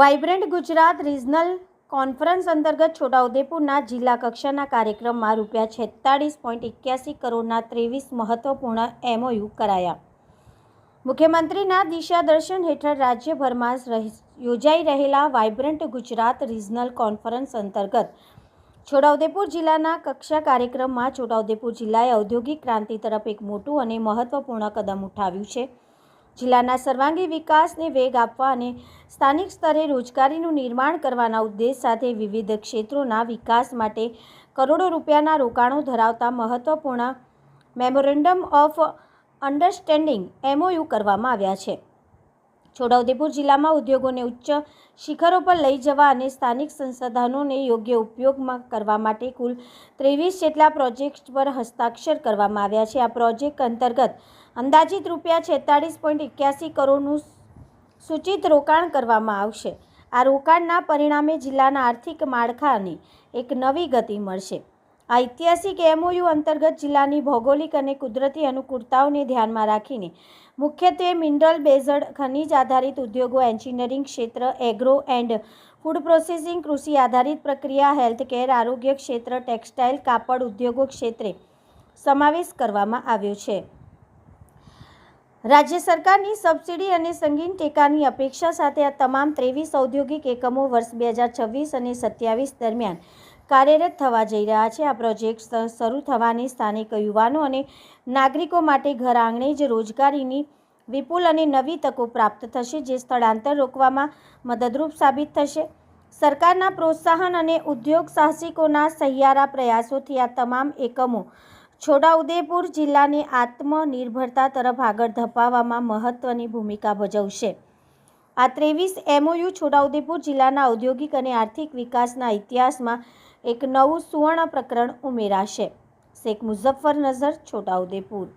Vibrant Gujarat regional conference અંતર્ગત છોટાઉદેપુરના જિલ્લા કક્ષાના કાર્યક્રમમાં ₹46.81 કરોડના 23 મહત્વપૂર્ણ MOU કરાયા। મુખ્યમંત્રીના દિશાદર્શન હેઠળ રાજ્યભરમાં યોજાઈ રહેલા વાઇબ્રન્ટ ગુજરાત રિજનલ કોન્ફરન્સ અંતર્ગત છોટાઉદેપુર જિલ્લાના કક્ષા કાર્યક્રમમાં છોટાઉદેપુર જિલ્લાએ ઔદ્યોગિક ક્રાંતિ તરફ એક મોટું અને મહત્વપૂર્ણ કદમ ઉઠાવ્યું છે। જિલ્લાના સર્વાંગી વિકાસને વેગ આપવા અને સ્થાનિક સ્તરે રોજગારીનું નિર્માણ કરવાના ઉદ્દેશ સાથે વિવિધ ક્ષેત્રોના વિકાસ માટે કરોડો રૂપિયાના રોકાણો ધરાવતા મહત્વપૂર્ણ મેમોરેન્ડમ ઓફ અન્ડરસ્ટેન્ડિંગ MOU કરવામાં આવ્યા છે। છોટાઉદેપુર જિલ્લામાં ઉદ્યોગોને ઉચ્ચ શિખરો પર લઈ જવા અને સ્થાનિક સંસાધનોને યોગ્ય ઉપયોગમાં કરવા માટે કુલ 23 જેટલા પ્રોજેક્ટ પર હસ્તાક્ષર કરવામાં આવ્યા છે। આ પ્રોજેક્ટ અંતર્ગત અંદાજિત ₹46.81 કરોડનું સૂચિત રોકાણ કરવામાં આવશે। આ રોકાણના પરિણામે જિલ્લાના આર્થિક માળખાને એક નવી ગતિ મળશે। આ ઐતિહાસિક MOU અંતર્ગત જિલ્લાની ભૌગોલિક અને કુદરતી અનુકૂળતાઓને ધ્યાનમાં રાખીને મુખ્યત્વે મિનરલ બેઝડ ખનિજ આધારિત ઉદ્યોગો, એન્જિનિયરિંગ ક્ષેત્ર, એગ્રો એન્ડ ફૂડ પ્રોસેસિંગ, કૃષિ આધારિત પ્રક્રિયા, હેલ્થકેર, આરોગ્ય ક્ષેત્ર, ટેક્સટાઇલ, કાપડ ઉદ્યોગો ક્ષેત્રે સમાવેશ કરવામાં આવ્યો છે। રાજ્ય સરકારની સબસિડી અને સંગીન ટેકાની અપેક્ષા સાથે આ તમામ 23 ઔદ્યોગિક એકમો વર્ષ 2026 અને 27 દરમિયાન કાર્યરત થવા જઈ રહ્યા છે। આ પ્રોજેક્ટ શરૂ થવાની સ્થાનિક યુવાનો અને નાગરિકો માટે ઘર આંગણે જ રોજગારીની વિપુલ અને નવી તકો પ્રાપ્ત થશે, જે સ્થળાંતર રોકવામાં મદદરૂપ સાબિત થશે। સરકારના પ્રોત્સાહન અને ઉદ્યોગ સાહસિકોના સહિયારા પ્રયાસોથી આ તમામ એકમો છોટાઉદેપુર જિલ્લાને આત્મનિર્ભરતા તરફ આગળ ધપાવવામાં મહત્વની ભૂમિકા ભજવશે। આ 23 MOU છોટાઉદેપુર જિલ્લાના ઔદ્યોગિક અને આર્થિક વિકાસના ઇતિહાસમાં એક નવું સુવર્ણ પ્રકરણ ઉમેરાશે। શેખ મુઝફ્ફર નઝર, છોટાઉદેપુર।